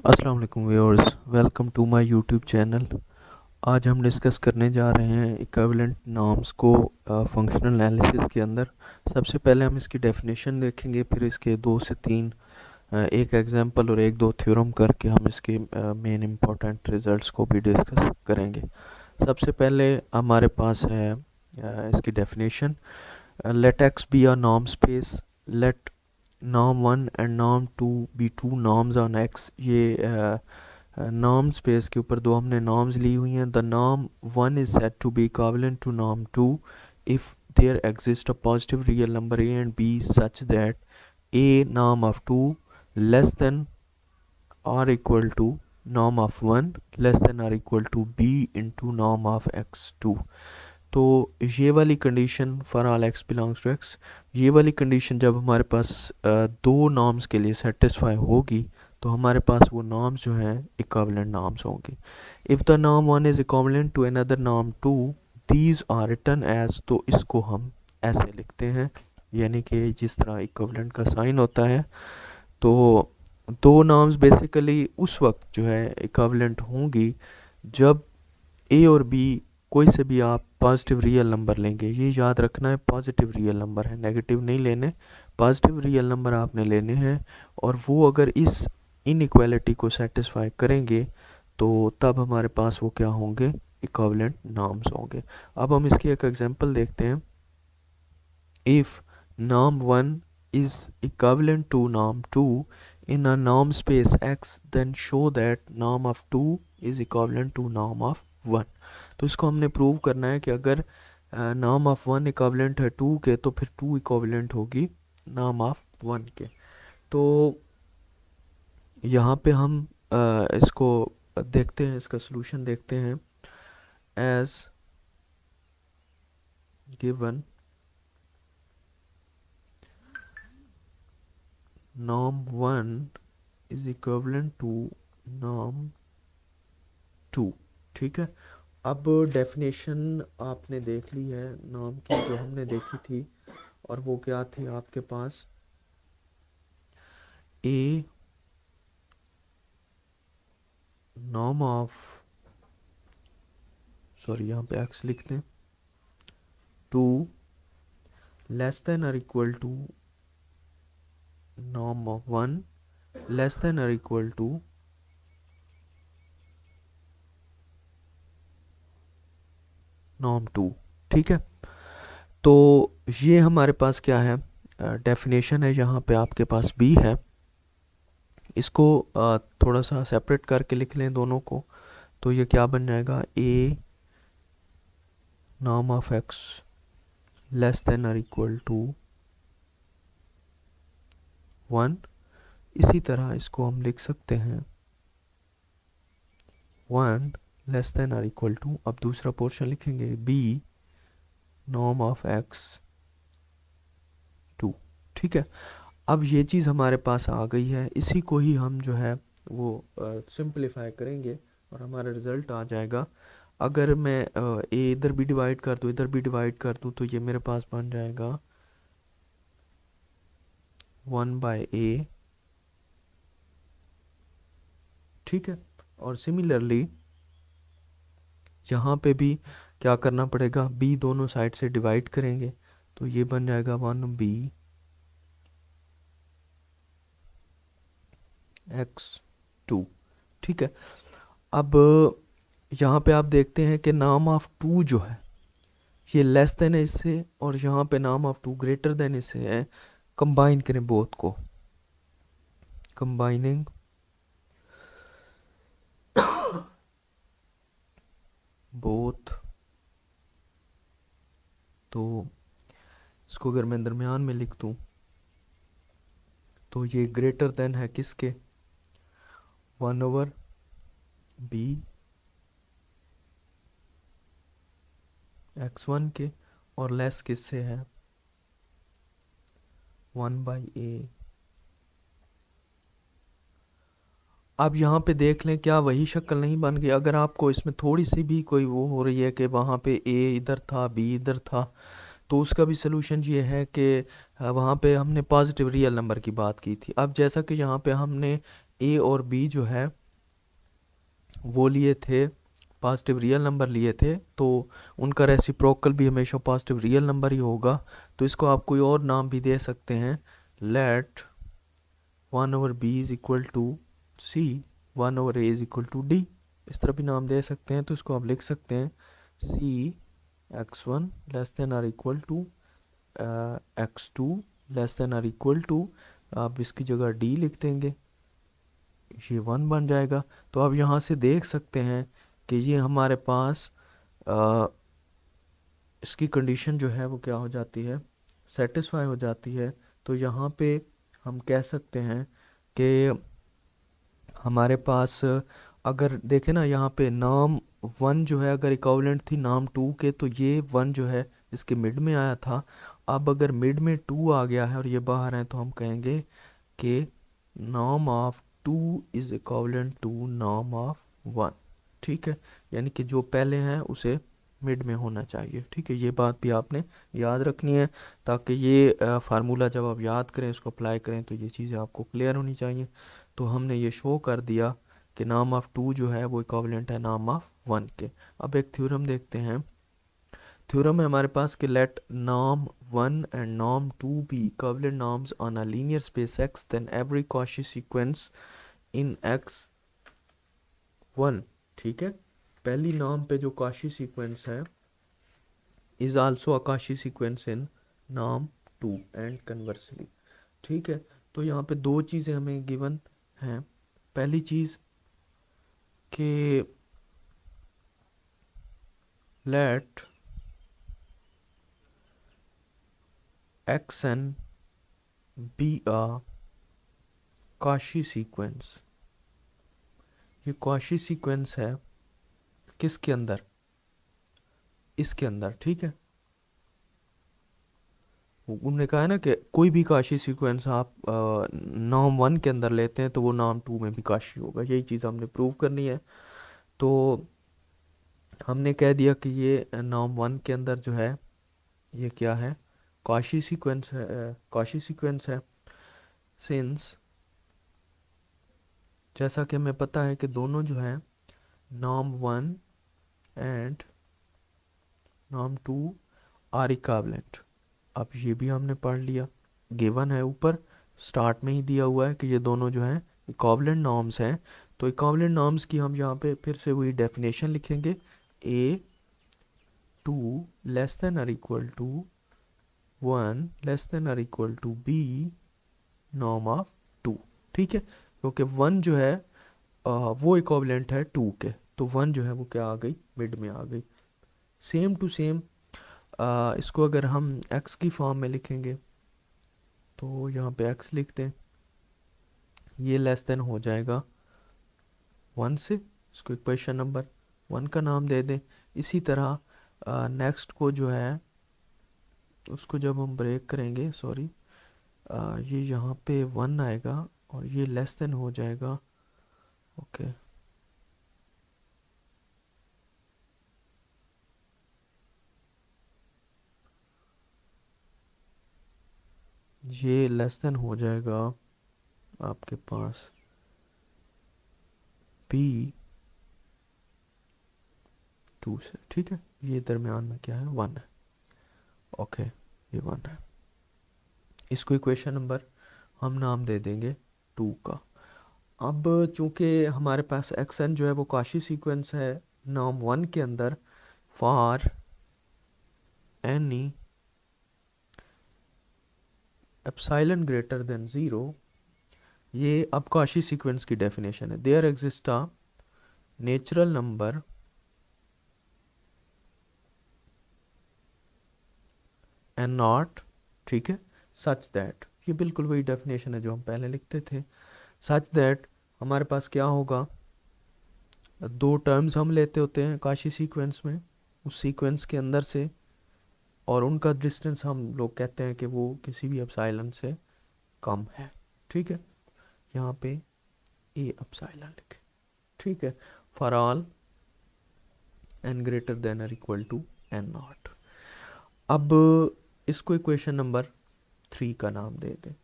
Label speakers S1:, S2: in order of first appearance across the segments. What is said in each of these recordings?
S1: अस्सलाम वालेकुम viewers, welcome to my YouTube channel. आज हम डिस्कस करने जा रहे हैं इक्विवेलेंट नॉर्म्स को फंक्शनल एनालिसिस के अंदर। सबसे पहले हम इसकी डेफिनेशन देखेंगे, फिर इसके दो से तीन एक एग्जांपल और एक दो थ्योरम करके हम इसके मेन इंपॉर्टेंट रिजल्ट्स को भी डिस्कस करेंगे। सबसे पहले हमारे पास है इसकी definition. Let X be a norm space, let norm 1 and norm 2 be two norms on x। ये नॉर्म स्पेस के ऊपर दो हमने नॉर्म्स ली हुई हैं। The norm 1 is said to be equivalent to norm 2 if there exists a positive real number a and b such that a norm of 2 less than or equal to norm of 1 less than or equal to b into norm of x2। तो ये वाली condition for all X belongs to X, ये वाली condition जब हमारे पास दो norms के लिए सेटिस्फाई होगी तो हमारे पास वो नॉर्म्स जो हैं इक्विवेलेंट नॉर्म्स होंगी। If the norm 1 is equivalent to another norm 2 these are written as. तो इसको हम ऐसे लिखते हैं, यानी कि जिस तरह इक्विवेलेंट का साइन होता है। तो दो नॉर्म्स बेसिकली उस वक्त जो है इक्विवेलेंट होंगी जब ए और बी कोई से भी आप पॉजिटिव रियल नंबर लेंगे। ये याद रखना है, पॉजिटिव रियल नंबर है, नेगेटिव नहीं लेने, पॉजिटिव रियल नंबर आपने लेने हैं। और वो अगर इस इनइक्वालिटी को सेटिस्फाई करेंगे तो तब हमारे पास वो क्या होंगे, इक्विवेलेंट नॉर्म्स होंगे। अब हम इसकी एक एग्जांपल देखते हैं। If norm 1 is equivalent to norm 2 in a norm space x, then show that norm of 2 is equivalent to norm of 1। तो इसको हमने प्रूव करना है कि अगर नॉर्म ऑफ 1 इक्विवेलेंट है 2 के तो फिर 2 इक्विवेलेंट होगी नॉर्म ऑफ 1 के। तो यहाँ पे हम इसको देखते हैं, इसका सॉल्यूशन देखते हैं। As given norm 1 is equivalent to norm 2। ठीक है, अब डेफिनेशन आपने देख ली है नॉर्म की जो हमने देखी थी, और वो क्या थी आपके पास, ए नॉर्म ऑफ, सॉरी यहाँ पे एक्स लिखते हैं, 2 लेस देन और equal to norm of 1 less than or equal to norm 2। ठीक है, तो ये हमारे पास क्या है, डेफिनेशन है। यहाँ पे आपके पास बी है, इसको थोड़ा सा सेपरेट करके लिख लें दोनों को। तो ये क्या बन जाएगा, a norm of x less than और इक्वल टू 1। इसी तरह इसको हम लिख सकते हैं 1 लेस देन और इक्वल टू, अब दूसरा पोर्शन लिखेंगे बी नॉर्म ऑफ एक्स 2। ठीक है, अब ये चीज़ हमारे पास आ गई है, इसी को ही हम जो है वो सिंपलीफाई करेंगे और हमारा रिज़ल्ट आ जाएगा। अगर मैं ए इधर भी डिवाइड कर दूँ इधर भी डिवाइड कर दूँ तो ये मेरे पास बन जाएगा 1/a। ठीक है, और सिमिलरली यहाँ पे भी क्या करना पड़ेगा, b दोनों साइड से डिवाइड करेंगे तो ये बन जाएगा 1b x2। ठीक है, अब यहाँ पे आप देखते हैं कि नाम ऑफ 2 जो है ये लेस देन है इससे, और यहाँ पे नाम ऑफ 2 ग्रेटर देन इससे है। कंबाइन करें बोथ को, कंबाइनिंग बोथ, तो इसको अगर मैं दरमियान में लिख दूँ तो ये ग्रेटर देन है किसके, 1/b x1 के, और लेस किससे है 1/a। आप यहाँ पे देख लें क्या वही शक्ल नहीं बन गई। अगर आपको इसमें थोड़ी सी भी कोई वो हो रही है कि वहाँ पे a इधर था b इधर था, तो उसका भी सलूशन ये है कि वहाँ पे हमने पॉजिटिव रियल नंबर की बात की थी। अब जैसा कि यहाँ पे हमने ए और बी जो है वो लिए थे पॉजिटिव रियल नंबर लिए थे, तो उनका रेसिप्रोकल भी हमेशा पॉजिटिव रियल नंबर ही होगा। तो इसको आप कोई और नाम भी दे सकते हैं, let 1/b is equal to C, 1/a is equal to D, इस तरह भी नाम दे सकते हैं। तो इसको आप लिख सकते हैं C x1 less than or equal to x2 less than or equal to, आप इसकी जगह डी लिख देंगे, ये 1 बन जाएगा। तो आप यहाँ से देख सकते हैं कि ये हमारे पास आ, इसकी कंडीशन जो है वो क्या हो जाती है, सेटिस्फाई हो जाती है। तो यहाँ पे हम कह सकते हैं कि हमारे पास अगर देखें ना, यहाँ पे नाम 1 जो है अगर इक्विवेलेंट थी नाम 2 के, तो ये 1 जो है इसके मिड में आया था। अब अगर मिड में 2 आ गया है और ये बाहर है, तो हम कहेंगे कि नाम ऑफ 2 इज इक्विवेलेंट टू नाम ऑफ 1। ठीक है, यानी कि जो पहले हैं उसे मिड में होना चाहिए। ठीक है, ये बात भी आपने याद रखनी है, ताकि ये फार्मूला जब आप याद करें, इसको अप्लाई करें, तो ये चीज़ें आपको क्लियर होनी चाहिए। तो हमने ये शो कर दिया कि नाम ऑफ 2 जो है वो इक्विवेलेंट है नाम ऑफ 1 के। अब एक थ्योरम देखते हैं। थ्योरम है हमारे पास कि लेट नाम 1 एंड नाम 2 be equivalent norms on a linear space x, then every Cauchy sequence in x1। ठीक है, पहली नाम पे जो कॉची सीक्वेंस है is also a Cauchy sequence in नाम 2 एंड कन्वर्सली। ठीक है, तो यहाँ पे दो चीज़ें हमें गिवन हैं। पहली चीज़ कि let xn be a Cauchy sequence. ये कॉची सीक्वेंस है किसके अंदर, इसके अंदर। ठीक है, उन्होंने कहा है ना कि कोई भी काशी सीक्वेंस आप नाम 1 के अंदर लेते हैं तो वो नाम 2 में भी काशी होगा, यही चीज़ हमने प्रूव करनी है। तो हमने कह दिया कि ये नाम 1 के अंदर जो है ये क्या है, काशी सीक्वेंस है, काशी सीक्वेंस है। सिंस जैसा कि हमें पता है कि दोनों जो है नाम 1 एंड नाम 2 आर इक्विवेलेंट। अब ये भी हमने पढ़ लिया, गिवन है ऊपर स्टार्ट में ही दिया हुआ है कि ये दोनों जो हैं इक्विवेलेंट नॉर्म्स हैं। तो इक्विवेलेंट नॉर्म्स की हम यहाँ पे फिर से वही डेफिनेशन लिखेंगे, A2 लेस देन और इक्वल टू 1 लेस देन और equal to B norm of 2। ठीक है, क्योंकि 1 जो है वो इक्विवेलेंट है 2 के, तो 1 जो है वो क्या आ गई, मिड में आ गई। सेम टू सेम इसको अगर हम x की फॉर्म में लिखेंगे तो यहाँ पे x लिख दें, ये लेस देन हो जाएगा 1 से, इसको इक्वेशन नंबर 1 का नाम दे दें। इसी तरह नेक्स्ट को जो है उसको जब हम ब्रेक करेंगे, सॉरी, ये यहाँ पे 1 आएगा और ये लेस देन हो जाएगा, ओके, ये लेस देन हो जाएगा आपके पास B2 से। ठीक है, ये दरमियान में क्या है, 1 है, ओके, ये 1 है। इसको इक्वेशन नंबर हम नाम दे देंगे 2 का। अब चूंकि हमारे पास xn जो है वो काशी सीक्वेंस है नाम 1 के अंदर, for any epsilon greater than 0, ये अब काशी सीक्वेंस की डेफिनेशन है, there exist a natural number N naught, ठीक है, सच दैट, ये बिल्कुल वही डेफिनेशन है जो हम पहले लिखते थे। सच दैट हमारे पास क्या होगा, दो टर्म्स हम लेते होते हैं काशी सीक्वेंस में, उस सीक्वेंस के अंदर से, और उनका डिस्टेंस हम लोग कहते हैं कि वो किसी भी एप्सिलॉन से कम है। ठीक है, यहाँ पे ए एप्सिलॉन लिखे। ठीक है, for all N greater than और इक्वल टू एन नॉट। अब इसको इक्वेशन नंबर 3 का नाम दे दें।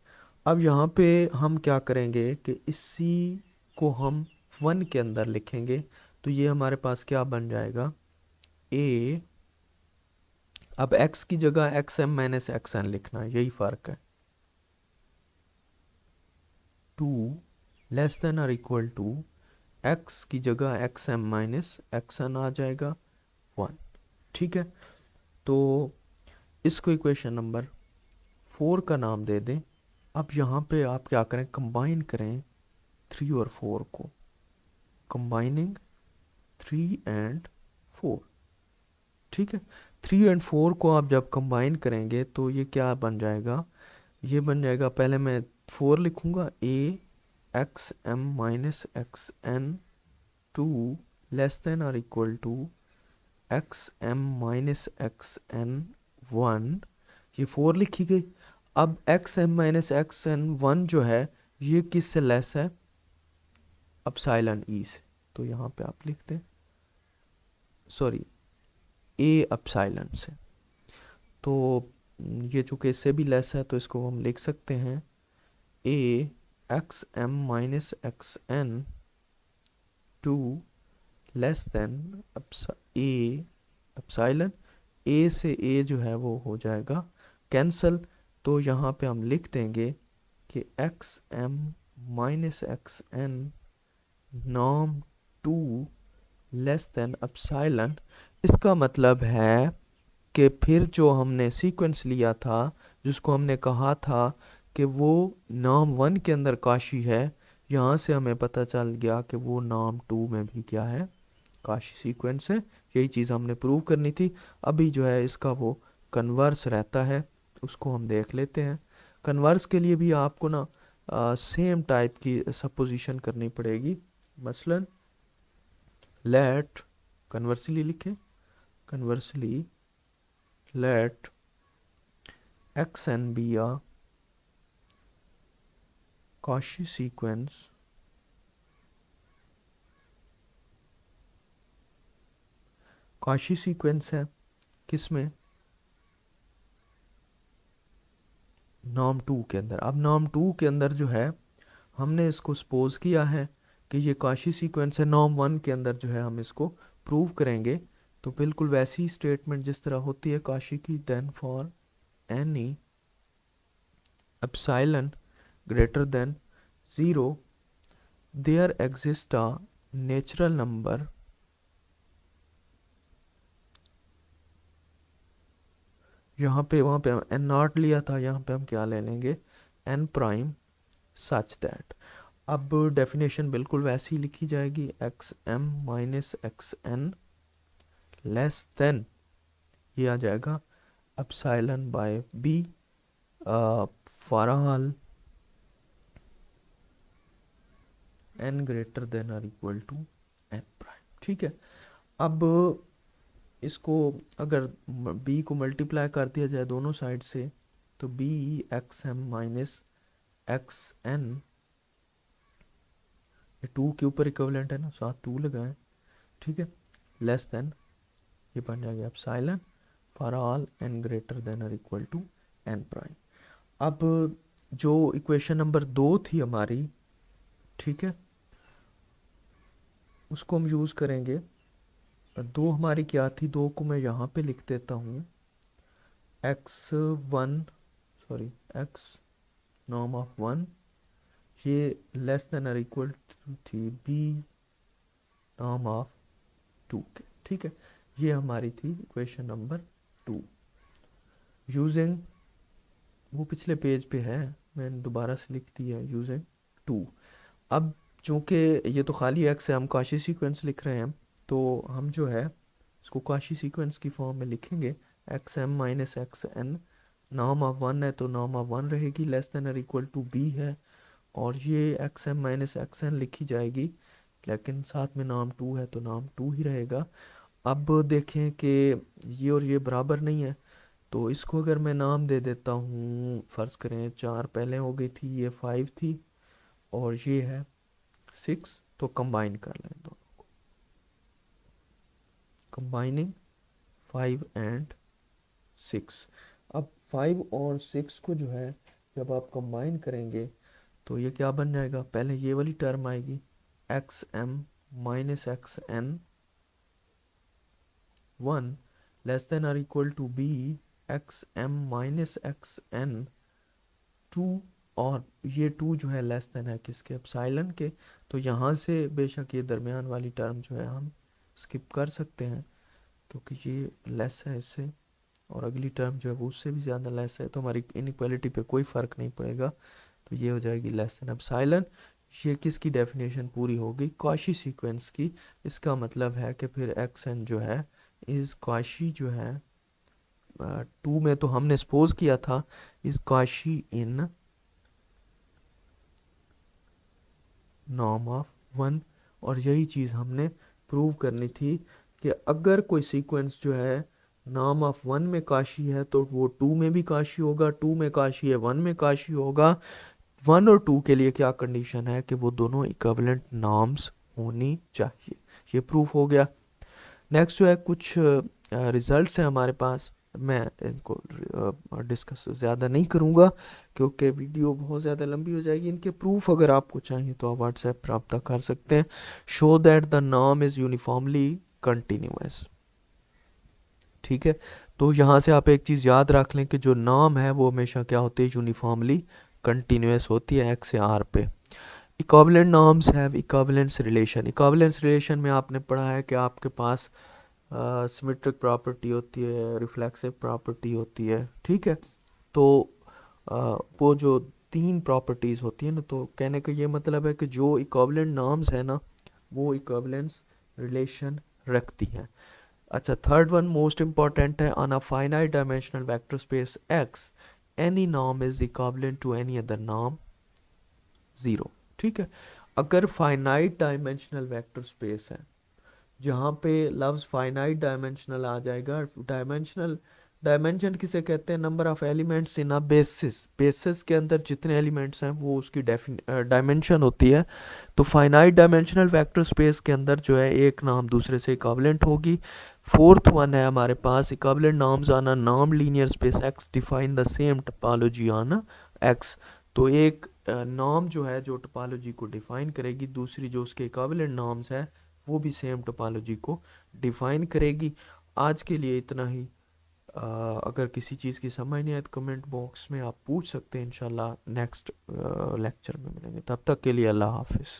S1: अब यहाँ पे हम क्या करेंगे कि इसी इसको हम 1 के अंदर लिखेंगे तो ये हमारे पास क्या बन जाएगा, ए। अब x की जगह x M minus x n लिखना है, यही फ़र्क है। 2 लेस देन और इक्वल टू x की जगह x M minus x n आ जाएगा 1। ठीक है, तो इसको इक्वेशन नंबर 4 का नाम दे दें। अब यहाँ पे आप क्या करें, कंबाइन करें 3 और 4 को, कंबाइनिंग 3 एंड 4। ठीक है, 3 एंड 4 को आप जब कंबाइन करेंगे तो ये क्या बन जाएगा, ये बन जाएगा, पहले मैं 4 लिखूंगा, a x M minus x n 2 less than और equal to x M minus x n 1, ये 4 लिखी गई। अब x M minus x n 1 जो है ये किससे लेस है, अपसाइलन ई से, तो यहाँ पे आप लिखते हैं, सॉरी, ए अपसाइलन से। तो ये चूँकि इससे भी लेस है तो इसको हम लिख सकते हैं a x M minus x n 2 less than a epsilon. A से ए जो है वो हो जाएगा कैंसल, तो यहाँ पे हम लिख देंगे कि X M minus x N norm 2 less than epsilon. इसका मतलब है कि फिर जो हमने सीक्वेंस लिया था, जिसको हमने कहा था कि वो नाम 1 के अंदर काशी है, यहाँ से हमें पता चल गया कि वो नाम 2 में भी क्या है, काशी सीक्वेंस है। यही चीज़ हमने प्रूव करनी थी। अभी जो है इसका वो कन्वर्स रहता है, उसको हम देख लेते हैं। कन्वर्स के लिए भी आपको ना सेम टाइप की सपोजिशन करनी पड़ेगी। मसलन लेट, कन्वर्सली लिखें, conversely let xn be a Cauchy sequence है किसमें, नॉर्म 2 के अंदर। अब नॉर्म 2 के अंदर जो है हमने इसको सपोज किया है कि ये काशी सीक्वेंस है, नॉर्म 1 के अंदर जो है हम इसको प्रूव करेंगे। तो बिल्कुल वैसी स्टेटमेंट जिस तरह होती है काशी की, then for any epsilon greater than 0 there exist a natural number यहाँ पे, वहाँ पे हम एन नॉट लिया था, यहाँ पे हम क्या ले लेंगे, एन प्राइम सच दैट। अब डेफिनेशन बिल्कुल वैसी लिखी जाएगी, x M minus x n less than, ये आ जाएगा epsilon by b for all N greater than और इक्वल टू एन प्राइम। ठीक है, अब इसको अगर b को मल्टीप्लाई कर दिया जाए दोनों साइड से, तो b x M minus x n, ये 2 के ऊपर इक्विवेलेंट है ना, साथ 2 लगाएं। ठीक है, लेस देन, ये बन जाएगा epsilon for all N greater than और इक्वल टू एन प्राइम। अब जो इक्वेशन नंबर 2 थी हमारी, ठीक है, उसको हम यूज़ करेंगे। 2 हमारी क्या थी, 2 को मैं यहाँ पे लिख देता हूँ, x1, sorry x norm of 1, ये लेस देन और इक्वल टू थी b नॉर्म ऑफ 2 के। ठीक है, ये हमारी थी इक्वेशन नंबर 2। यूजिंग, वो पिछले पेज पे है, मैंने दोबारा से लिख दिया है, यूजिंग 2। अब चूँकि ये तो खाली एक्स है, हम काशी सीक्वेंस लिख रहे हैं, तो हम जो है इसको काशी सीक्वेंस की फॉर्म में लिखेंगे। X M minus x N, norm of 1 है तो नॉर्म ऑफ 1 रहेगी, लेस देन और इक्वल टू बी है, और ये x M minus x n लिखी जाएगी, लेकिन साथ में नाम 2 है तो नाम 2 ही रहेगा। अब देखें कि ये और ये बराबर नहीं है, तो इसको अगर मैं नाम दे देता हूँ, फ़र्ज़ करें 4 पहले हो गई थी, ये 5 थी और ये है 6, तो कंबाइन कर लें दोनों को, कंबाइनिंग 5 एंड 6। अब 5 और 6 को जो है जब आप कंबाइन करेंगे तो ये क्या बन जाएगा, पहले ये वाली टर्म आएगी x M minus x n 1 less than और equal to b x M minus x n 2, और ये 2 जो है लेस देन है किसके, एप्सिलॉन के। तो यहाँ से बेशक ये दरमियान वाली टर्म जो है हम स्किप कर सकते हैं क्योंकि ये लेस है इससे, और अगली टर्म जो है वो उससे भी ज़्यादा लेस है, तो हमारी इनइक्वालिटी पे कोई फ़र्क नहीं पड़ेगा। तो ये हो जाएगी लेस देन एप्सिलॉन। ये किसकी डेफिनेशन पूरी होगी, कॉशी सीक्वेंस की। इसका मतलब है कि फिर एक्स एन जो है इस कॉशी जो है 2 में तो हमने सपोज किया था इस कॉशी इन नॉर्म ऑफ 1, और यही चीज़ हमने प्रूव करनी थी कि अगर कोई सीक्वेंस जो है नॉर्म ऑफ 1 में काशी है तो वो 2 में भी काशी होगा, 2 में काशी है 1 में काशी होगा। 1 और 2 के लिए क्या कंडीशन है कि वो दोनों इक्विवेलेंट नॉर्म्स होनी चाहिए। ये प्रूफ हो गया। नेक्स्ट जो है कुछ रिजल्ट्स हैं हमारे पास, मैं इनको डिस्कस ज़्यादा नहीं करूँगा क्योंकि वीडियो बहुत ज़्यादा लंबी हो जाएगी। इनके प्रूफ अगर आपको चाहिए तो आप व्हाट्सएप पर रब्ता कर सकते हैं। Show that the norm is uniformly continuous. ठीक है, तो यहाँ से आप एक चीज़ याद रख लें कि जो नॉर्म है वो हमेशा क्या होती है, यूनिफॉर्मली कंटिन्यूअस होती है एक्स या आर पे। Equivalent norms have equivalence relation. Equivalence relation में आपने पढ़ा है कि आपके पास सिमेट्रिक प्रॉपर्टी होती है, रिफ्लेक्सिव प्रॉपर्टी होती है। ठीक है, तो वो जो 3 प्रॉपर्टीज़ होती है ना, तो कहने का ये मतलब है कि जो इक्विवेलेंट नॉर्म्स है ना वो इक्विवेलेंस रिलेशन रखती हैं। अच्छा, थर्ड वन मोस्ट इंपॉर्टेंट है, on a finite dimensional vector space x any norm is equivalent to any other norm 0। ठीक है, अगर फाइनाइट डायमेंशनल वेक्टर स्पेस है, जहाँ पे लफ्ज़ फाइनाइट डायमेंशनल आ जाएगा, डायमेंशनल डायमेंशन किसे कहते हैं, number of elements in a basis. Basis के अंदर जितने एलिमेंट्स हैं वो उसकी डायमेंशन होती है। तो फाइनाइट डायमेंशनल वेक्टर स्पेस के अंदर जो है एक नाम दूसरे से इक्विवेलेंट होगी। फोर्थ वन है हमारे पास, equivalent norms on a norm linear space x define the same topology on x. तो एक नॉर्म जो है जो टोपोलॉजी को डिफाइन करेगी, दूसरी जो उसके इक्विवेलेंट नॉर्म्स है वो भी सेम टोपोलॉजी को डिफाइन करेगी। आज के लिए इतना ही। अगर किसी चीज़ की समझ नहीं आए तो कमेंट बॉक्स में आप पूछ सकते हैं। इंशाल्लाह नेक्स्ट लेक्चर में मिलेंगे, तब तक के लिए अल्लाह हाफिज़।